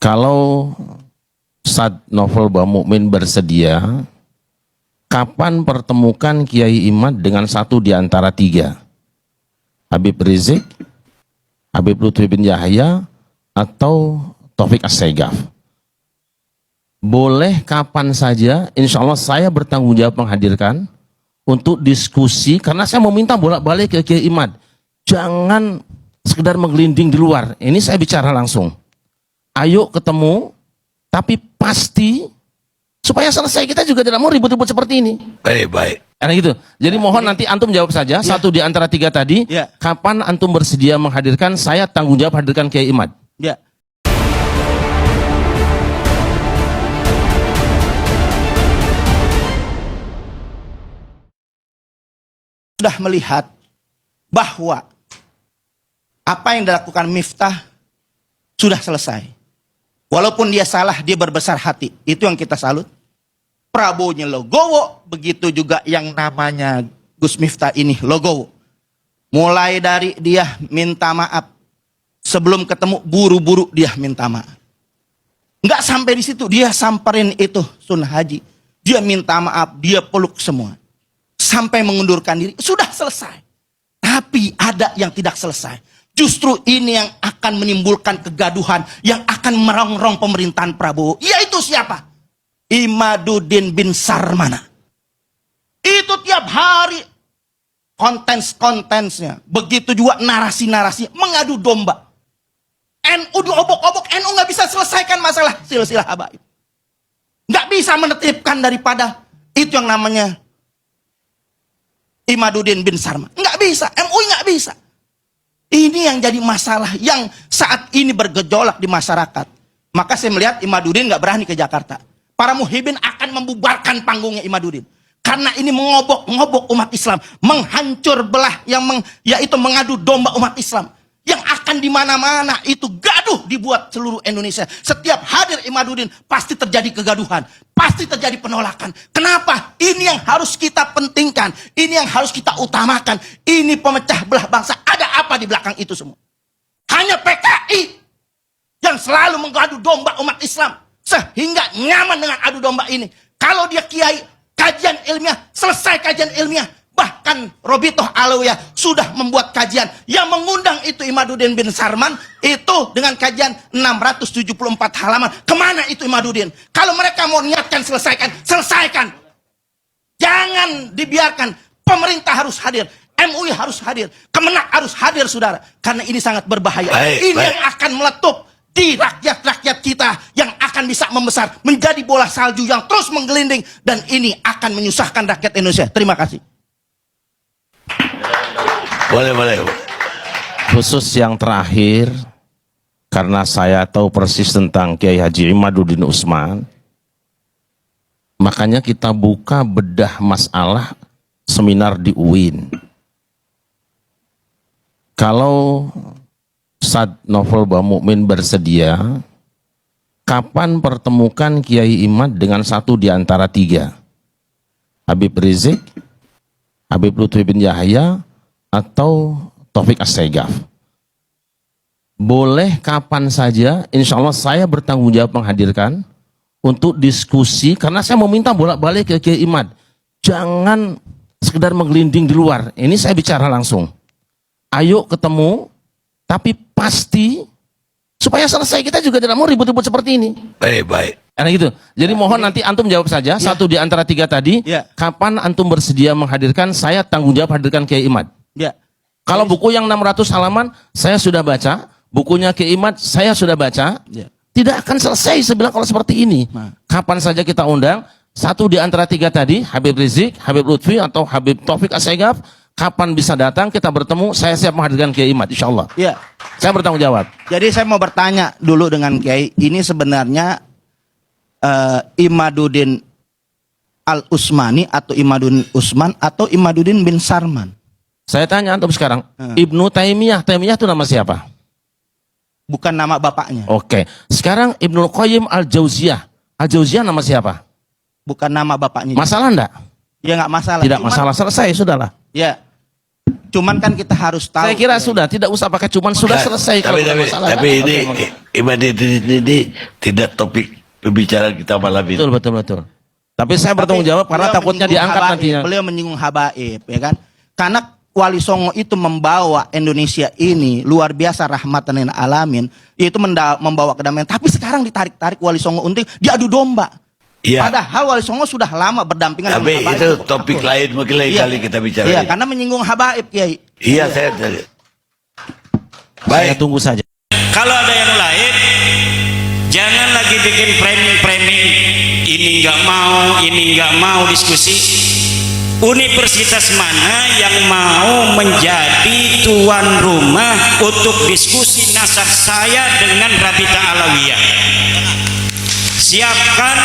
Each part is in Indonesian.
Kalau Ustadz Novel Bamukmin bersedia, kapan pertemukan Kiai Imad dengan satu di antara tiga? Habib Rizik, Habib Lutfi bin Yahya, atau Taufik As-Saegaf? Boleh kapan saja, insya Allah saya bertanggung jawab menghadirkan untuk diskusi, karena saya mau minta bolak-balik ke Kiai Imad. Jangan sekedar menggelinding di luar, ini saya bicara langsung. Ayo ketemu, tapi pasti supaya selesai. Kita juga tidak mau ribut-ribut seperti ini. Baik. Karena gitu. Jadi mohon nanti antum jawab saja satu di antara tiga tadi. Kapan antum bersedia menghadirkan? Saya tanggung jawab hadirkan Kiai Imad. Ya. Sudah melihat bahwa apa yang dilakukan Miftah sudah selesai. Walaupun dia salah, dia berbesar hati. Itu yang kita salut. Prabowo-nya logowo, begitu juga yang namanya Gus Miftah ini logowo. Mulai dari dia minta maaf, sebelum ketemu buru-buru dia minta maaf. Nggak sampai di situ, dia samperin itu Sunnah Haji. Dia minta maaf, dia peluk semua. Sampai mengundurkan diri, sudah selesai. Tapi ada yang tidak selesai. Justru ini yang akan menimbulkan kegaduhan, yang akan merongrong pemerintahan Prabowo. Yaitu siapa? Imaduddin bin Sarmana. Itu tiap hari kontens-kontensnya. Begitu juga narasi-narasi mengadu domba. NU diobok-obok, NU nggak bisa selesaikan masalah silsilah habaib. Nggak bisa menetipkan daripada itu yang namanya Imaduddin bin Sarmana. Nggak bisa, MUI nggak bisa. Ini yang jadi masalah yang saat ini bergejolak di masyarakat. Maka saya melihat Imaduddin nggak berani ke Jakarta. Para muhibin akan membubarkan panggungnya Imaduddin. Karena ini mengobok-ngobok umat Islam. Menghancur belah, yaitu mengadu domba umat Islam. Yang akan di mana-mana itu gaduh dibuat seluruh Indonesia. Setiap hadir Imaduddin pasti terjadi kegaduhan. Pasti terjadi penolakan. Kenapa? Ini yang harus kita pentingkan. Ini yang harus kita utamakan. Ini pemecah belah bangsa. Ada apa di belakang itu semua? Hanya PKI yang selalu mengadu domba umat Islam. Sehingga nyaman dengan adu domba ini. Kalau dia kiai, kajian ilmiah, selesai kajian ilmiah. Bahkan Robitoh Alawiyah sudah membuat kajian yang mengundang itu Imaduddin bin Sarman itu dengan kajian 674 halaman. Kemana itu Imaduddin? Kalau mereka mau niatkan selesaikan. Jangan dibiarkan. Pemerintah harus hadir. MUI harus hadir. Kemenak harus hadir, saudara. Karena ini sangat berbahaya. Ini yang akan meletup di rakyat-rakyat kita yang akan bisa membesar menjadi bola salju yang terus menggelinding. Dan ini akan menyusahkan rakyat Indonesia. Terima kasih. Boleh. Khusus yang terakhir, karena saya tahu persis tentang Kiai Haji Imaduddin Utsman, makanya kita buka bedah masalah seminar di UIN. Kalau Ustadz Novel Bamukmin bersedia, kapan pertemukan Kiai Imad dengan satu di antara tiga? Habib Rizik, Habib Lutfi bin Yahya, atau Taufik As-Saegaf? Boleh kapan saja, insya Allah saya bertanggung jawab menghadirkan untuk diskusi, karena saya mau minta bolak-balik ke Kiai Imad. Jangan sekedar menggelinding di luar, ini saya bicara langsung. Ayo ketemu, tapi pasti supaya selesai. Kita juga tidak mau ribut-ribut seperti ini. Baik. Karena gitu. Jadi mohon nanti antum jawab saja satu di antara tiga tadi. Kapan antum bersedia menghadirkan? Saya tanggung jawab hadirkan Kiai Imad. Kalau buku yang 600 halaman saya sudah baca, bukunya Kiai Imad saya sudah baca. Tidak akan selesai saya bilang kalau seperti ini. Kapan saja kita undang satu di antara tiga tadi, Habib Rizik, Habib Lutfi, atau Habib Taufik As-Saegaf. Kapan bisa datang, kita bertemu, saya siap menghadirkan Kiai Imad, insya Allah. Saya bertanggung jawab. Jadi saya mau bertanya dulu dengan Kiai, ini sebenarnya Imaduddin Al-Utsmani atau Imaduddin Utsman atau Imaduddin bin Sarman? Saya tanya antum sekarang, Ibnu Taimiyah itu nama siapa? Bukan nama bapaknya. Oke. Sekarang Ibnul Qayyim Al-Jauziyah nama siapa? Bukan nama bapaknya. Masalah enggak? Ya nggak masalah. Tidak masalah, selesai, sudahlah. Ya. Cuman kan kita harus tahu. Saya kira sudah, tidak usah pakai cuman, sudah selesai kalau ada masalah. Tapi ini tidak topik pembicaraan kita malam ini. Betul. Tapi saya bertanggung jawab karena takutnya diangkat nantinya. Beliau menyinggung habaib, ya kan? Karena Wali Songo itu membawa Indonesia ini luar biasa rahmatan lil alamin, itu membawa kedamaian. Tapi sekarang ditarik-tarik Wali Songo untuk diadu domba. Iya. Padahal Wali Songo sudah lama berdampingan Tapi dengan habaib. itu topik lain mungkin lain kali kita bicara. Iya, karena menyinggung habaib, Kiai. Iya, saya Saya tunggu saja. Kalau ada yang lain, jangan lagi bikin framing ini nggak mau diskusi. Universitas mana yang mau menjadi tuan rumah untuk diskusi nasab saya dengan Rabita Alawiyah? Siapkan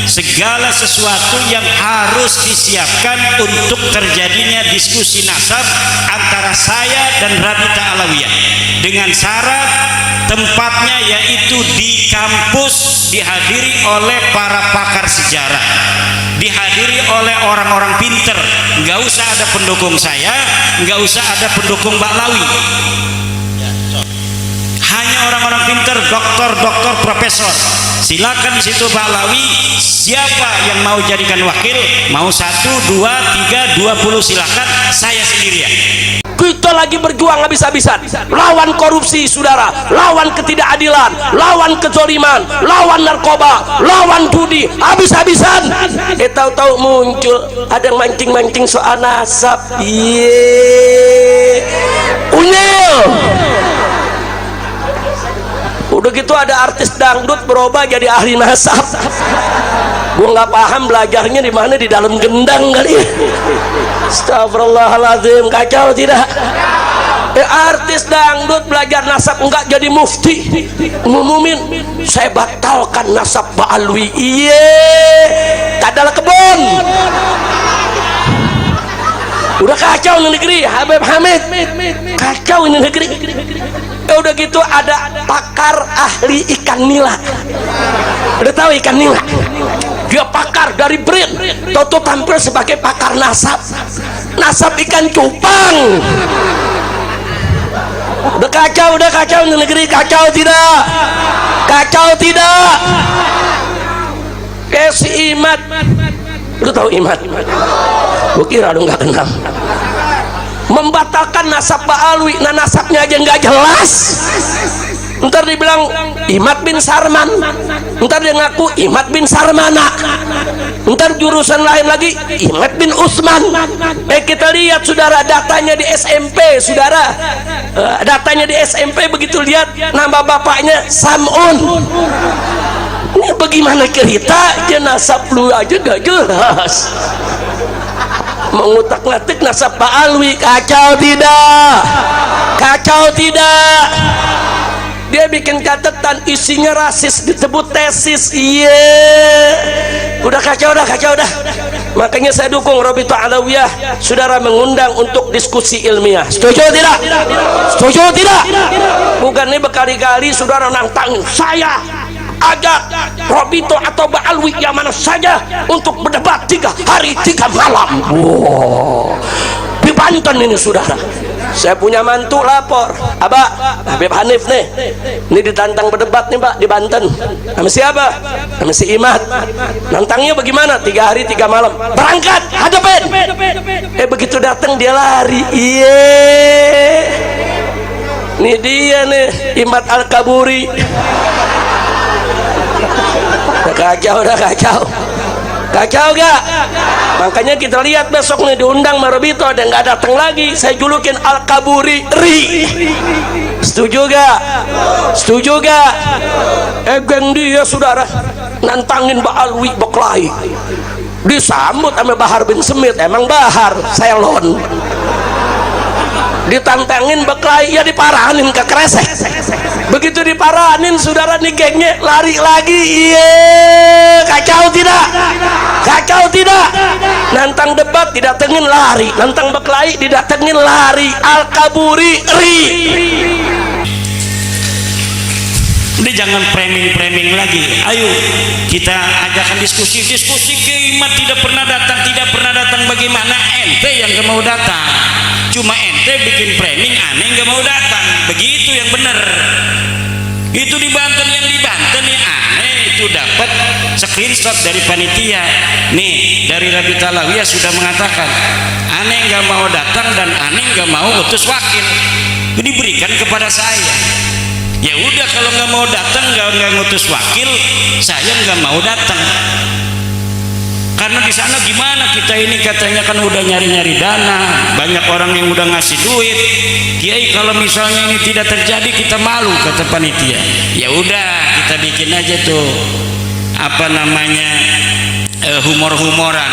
segala sesuatu yang harus disiapkan untuk terjadinya diskusi nasab antara saya dan Rabita Alawiyah, dengan syarat tempatnya yaitu di kampus, dihadiri oleh para pakar sejarah, dihadiri oleh orang-orang pinter. Nggak usah ada pendukung saya, nggak usah ada pendukung Mbak Lawi, hanya orang-orang pinter, doktor, profesor. Silakan di situ Pak Lawi, siapa yang mau jadikan wakil, mau 1, 2, 3, 20 silakan, saya sendirian. Kita lagi berjuang habis-habisan lawan korupsi, saudara, lawan ketidakadilan, lawan kezaliman, lawan narkoba, lawan judi, habis-habisan. Tahu-tahu muncul ada yang mancing-mancing soal nasab. Unyil. Udah gitu ada artis dangdut berubah jadi ahli nasab. Gua nggak paham belajarnya di mana, di dalam gendang kali ya. Astagfirullahaladzim, kacau tidak? Artis dangdut belajar nasab enggak jadi mufti, ngumumin saya batalkan nasab Mbak Alwi. Kadal kebun. Udah kacau ini negeri, Habib Hamid, kacau ini negeri. Udah gitu ada pakar ahli ikan nila. Udah tahu ikan nila? Dia pakar dari BRIN, Toto tampil sebagai pakar nasab ikan cupang. Udah kacau ini negeri, kacau tidak? Si Imad, udah tahu Imad? Gue kira lu nggak kenal. Membatalkan nasab Pak Alwi, nah nasabnya aja nggak jelas. Ntar dibilang Imad bin Sarman, ntar dia ngaku Imad bin Sarmana, ntar jurusan lain lagi Imad bin Usman. Kita lihat saudara datanya di SMP, saudara, datanya di SMP, begitu lihat nama bapaknya Samun. Ini bagaimana cerita aja nasab lu aja gak jelas. Mengutak-ngatik nasab Pak Alwi, kacau tidak? Dia bikin catatan isinya rasis, disebut tesis. Udah kacau dah. Makanya saya dukung Rabita Alawiyah, saudara, mengundang untuk diskusi ilmiah. Setuju tidak? Bukan ini berkali-kali saudara nantang saya ajak Robito atau Mbak Alwi yang mana saja untuk berdebat 3 hari 3 malam. Di Banten ini saudara, saya punya mantu lapor, Abah Habib Hanif nih, ini ditantang berdebat nih Pak di Banten. Sama siapa? Sama si Imad. Nantangnya bagaimana? 3 hari 3 malam. Berangkat, hadapin. Begitu datang dia lari. Ini dia nih Imad Al-Kaburi. Kacau gak? Makanya kita lihat besok nih diundang Marobito, ada nggak datang lagi, saya julukin Al-Kaburi Ri. Setuju gak? Geng dia saudara nantangin Mbak Alwi Beklai, disambut sama Bahar bin Semit. Emang Bahar Selon ditantangin Beklai, ya diparahanin ke kresek. Begitu diparahanin saudara, nih gengnya lari lagi. Kacau tidak? Nantang debat didatengin lari, nantang Beklai didatengin lari. Al-Kaburi Ri. Udah jangan framing lagi. Ayo kita ajakkan diskusi Kiai Imad tidak pernah datang bagaimana? Ente yang gak mau datang, cuma ente bikin framing aneh gak mau datang, begitu yang bener. Itu di Banten, yang di Banten nih aneh itu dapat screenshot dari panitia nih, dari Rabita Alawiyah sudah mengatakan aneh gak mau datang dan aneh gak mau utus wakil, diberikan kepada saya. Ya udah, kalau nggak mau datang, nggak ngutus wakil, saya nggak mau datang. Karena di sana gimana, kita ini katanya kan udah nyari dana, banyak orang yang udah ngasih duit. Kiai, kalau misalnya ini tidak terjadi kita malu, kata panitia. Ya udah, kita bikin aja tuh apa namanya humor-humoran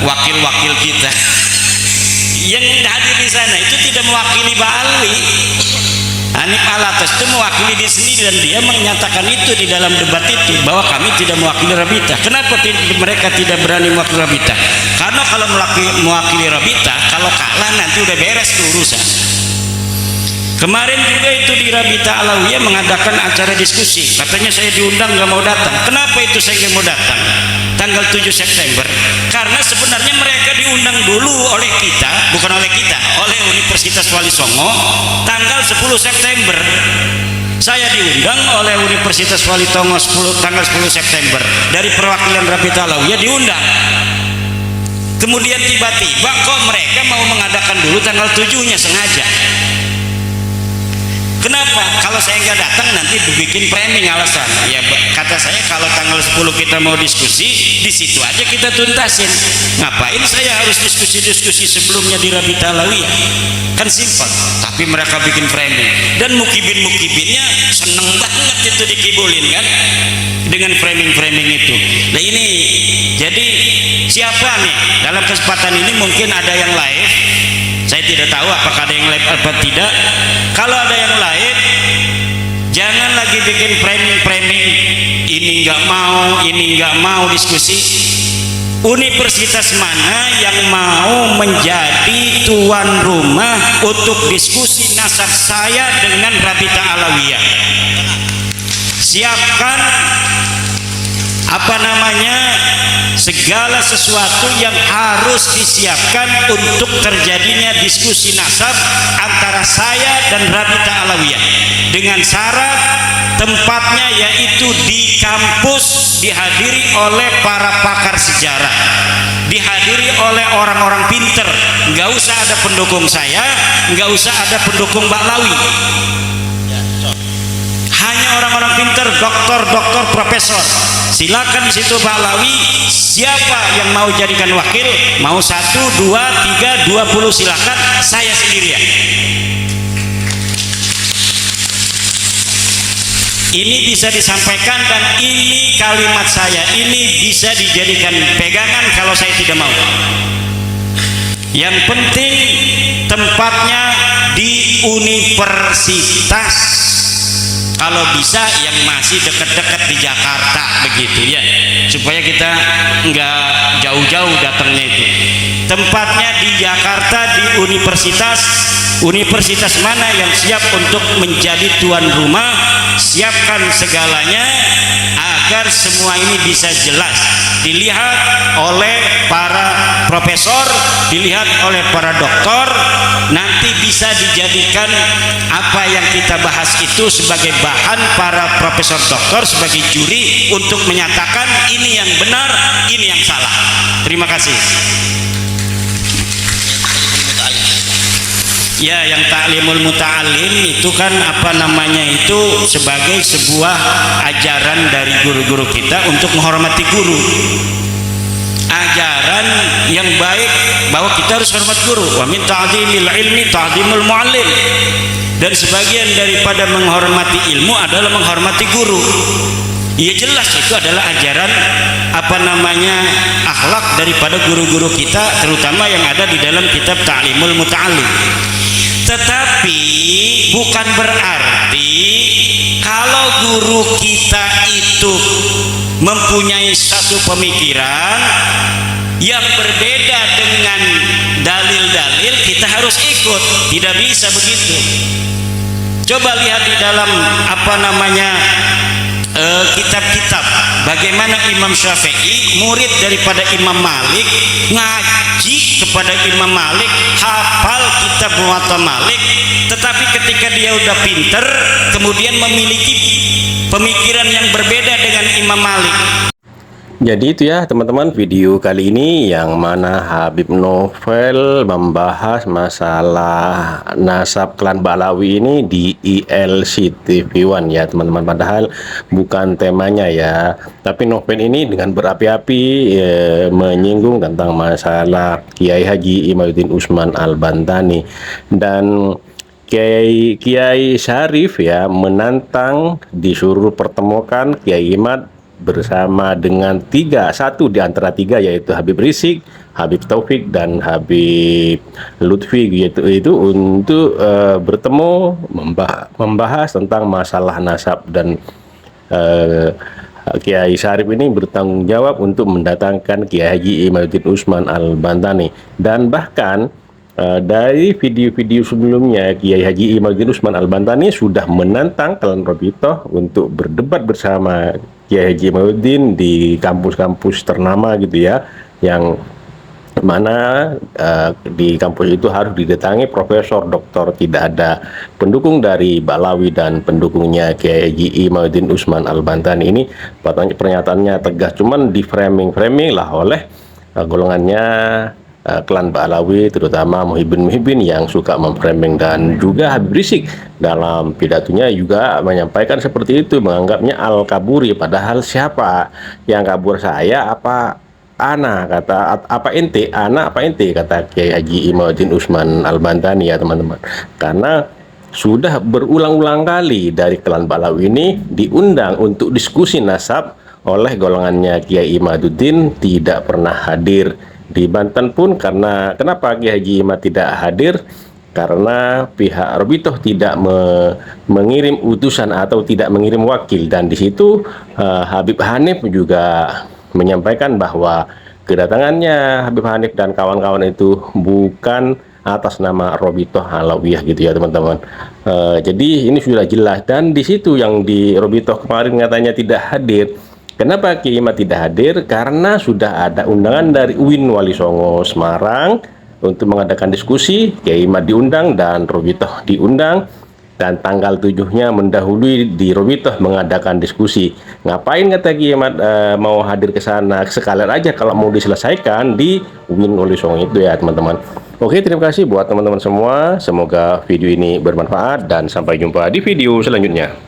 wakil-wakil kita yang hadir di sana itu tidak mewakili Pak Alwi. Hanif Alatas itu mewakili diri sendiri dan dia menyatakan itu di dalam debat itu bahwa kami tidak mewakili Rabita. Kenapa mereka tidak berani mewakili Rabita? Karena kalau mewakili Rabita, kalau kalah nanti udah beres tuh urusan. Kemarin juga itu di Rabita Alawiyah mengadakan acara diskusi, katanya saya diundang nggak mau datang. Kenapa itu saya nggak mau datang? Tanggal 7 September, karena sebenarnya mereka diundang dulu oleh kita, bukan oleh kita, oleh Universitas Wali Songo tanggal 10 September. Saya diundang oleh Universitas Wali Songo tanggal 10 September dari perwakilan Rabita Alawiyah diundang. Kemudian tiba-tiba kok mereka mau mengadakan dulu tanggal 7-nya sengaja. Kenapa? Kalau saya nggak datang nanti dibikin framing alasan. Ya kata saya, kalau tanggal 10 kita mau diskusi, di situ aja kita tuntasin. Ngapain saya harus diskusi sebelumnya di Rabita Alawiyah? Kan simpel. Tapi mereka bikin framing dan mukibinnya seneng banget itu dikibulin kan dengan framing itu. Nah ini jadi siapa nih dalam kesempatan ini, mungkin ada yang live. Saya tidak tahu apakah ada yang live atau tidak. Kalau ada yang live, jangan lagi bikin framing ini nggak mau diskusi. Universitas mana yang mau menjadi tuan rumah untuk diskusi nasab saya dengan Rabita Alawiyah? Siapkan segala sesuatu yang harus disiapkan untuk terjadinya diskusi nasab antara saya dan Rabita Alawiyah, dengan syarat tempatnya yaitu di kampus, dihadiri oleh para pakar sejarah, dihadiri oleh orang-orang pinter. Nggak usah ada pendukung saya, nggak usah ada pendukung Mbak Lawi, hanya orang-orang pinter, doktor, profesor. Silakan di situ Pak Lawi, siapa yang mau jadikan wakil, mau 1, 2, 3, 20 silakan, saya sendirian. Ini bisa disampaikan dan ini kalimat saya, ini bisa dijadikan pegangan kalau saya tidak mau. Yang penting tempatnya di universitas, kalau bisa yang masih dekat-dekat di Jakarta begitu ya, supaya kita nggak jauh-jauh datangnya itu. Tempatnya di Jakarta, di universitas mana yang siap untuk menjadi tuan rumah. Siapkan segalanya agar semua ini bisa jelas dilihat oleh para profesor, dilihat oleh para doktor, nanti bisa dijadikan apa yang kita bahas itu sebagai bahan para profesor doktor sebagai juri untuk menyatakan ini yang benar, ini yang salah. Terima kasih. Ya, yang taklimul muta'alim itu kan itu sebagai sebuah ajaran dari guru-guru kita untuk menghormati guru. Ajaran yang baik bahwa kita harus hormat guru. Wa min ta'zimil ilmi ta'zimul mu'allim. Dan sebagian daripada menghormati ilmu adalah menghormati guru. Ya jelas itu adalah ajaran akhlak daripada guru-guru kita, terutama yang ada di dalam kitab Ta'limul Muta'allim. Tetapi bukan berarti kalau guru kita itu mempunyai satu pemikiran yang berbeda dengan dalil-dalil kita harus ikut. Tidak bisa begitu. Coba lihat di dalam kitab-kitab bagaimana Imam Syafi'i murid daripada Imam Malik, ngaji kepada Imam Malik, hafal kitab Muwatta Malik, tetapi ketika dia udah pinter kemudian memiliki pemikiran yang berbeda dengan Imam Malik. Jadi itu ya teman-teman, video kali ini yang mana Habib Novel membahas masalah nasab klan Ba'alawi ini di ILC TV1 ya teman-teman, padahal bukan temanya ya, tapi Novel ini dengan berapi-api menyinggung tentang masalah Kiai Haji Imaduddin Usman Al-Bantani, dan Kiai Syarif ya menantang disuruh pertemukan Kiai Imad bersama dengan satu di antara tiga, yaitu Habib Rizik, Habib Taufik, dan Habib Lutfi itu untuk bertemu membahas tentang masalah nasab, dan Kiai Syarif ini bertanggung jawab untuk mendatangkan Kiai Haji Imaduddin Usman Al-Bantani. Dan bahkan dari video-video sebelumnya Kiai Haji Imaduddin Usman Al-Bantani sudah menantang klan Robitoh untuk berdebat bersama Kiai Haji Imaduddin di kampus-kampus ternama gitu ya, yang mana di kampus itu harus didatangi profesor, doktor, tidak ada pendukung dari Ba'alawi dan pendukungnya Kiai Haji Imaduddin Usman Al-Bantani. Ini pernyataannya tegas, cuman di framing lah oleh golongannya klan Ba'alawi, terutama Muhyiddin yang suka memframing, dan juga Habib Rizik dalam pidatonya juga menyampaikan seperti itu, menganggapnya al-kaburi, padahal siapa yang kabur, saya apa ana, kata apa ente, ana apa ente, kata Kiai Haji Imaduddin Usman Al-Bantani ya teman-teman. Karena sudah berulang-ulang kali dari klan Ba'alawi ini diundang untuk diskusi nasab oleh golongannya Kiai Imaduddin, tidak pernah hadir. Di Banten pun kenapa Kiai Haji Imad tidak hadir? Karena pihak Robitoh tidak mengirim utusan atau tidak mengirim wakil, dan di situ Habib Hanif juga menyampaikan bahwa kedatangannya Habib Hanif dan kawan-kawan itu bukan atas nama Robitoh Alawiyah gitu ya teman-teman. Jadi ini sudah jelas, dan di situ yang di Robitoh kemarin katanya tidak hadir. Kenapa Kiai Imad tidak hadir? Karena sudah ada undangan dari UIN Wali Songo Semarang untuk mengadakan diskusi. Kiai Imad diundang dan Robitoh diundang, dan tanggal 7-nya mendahului di Robitoh mengadakan diskusi. Ngapain kata Kiai Imad mau hadir ke sana? Sekalian aja kalau mau diselesaikan di UIN Wali Songo itu ya teman-teman. Oke, terima kasih buat teman-teman semua. Semoga video ini bermanfaat dan sampai jumpa di video selanjutnya.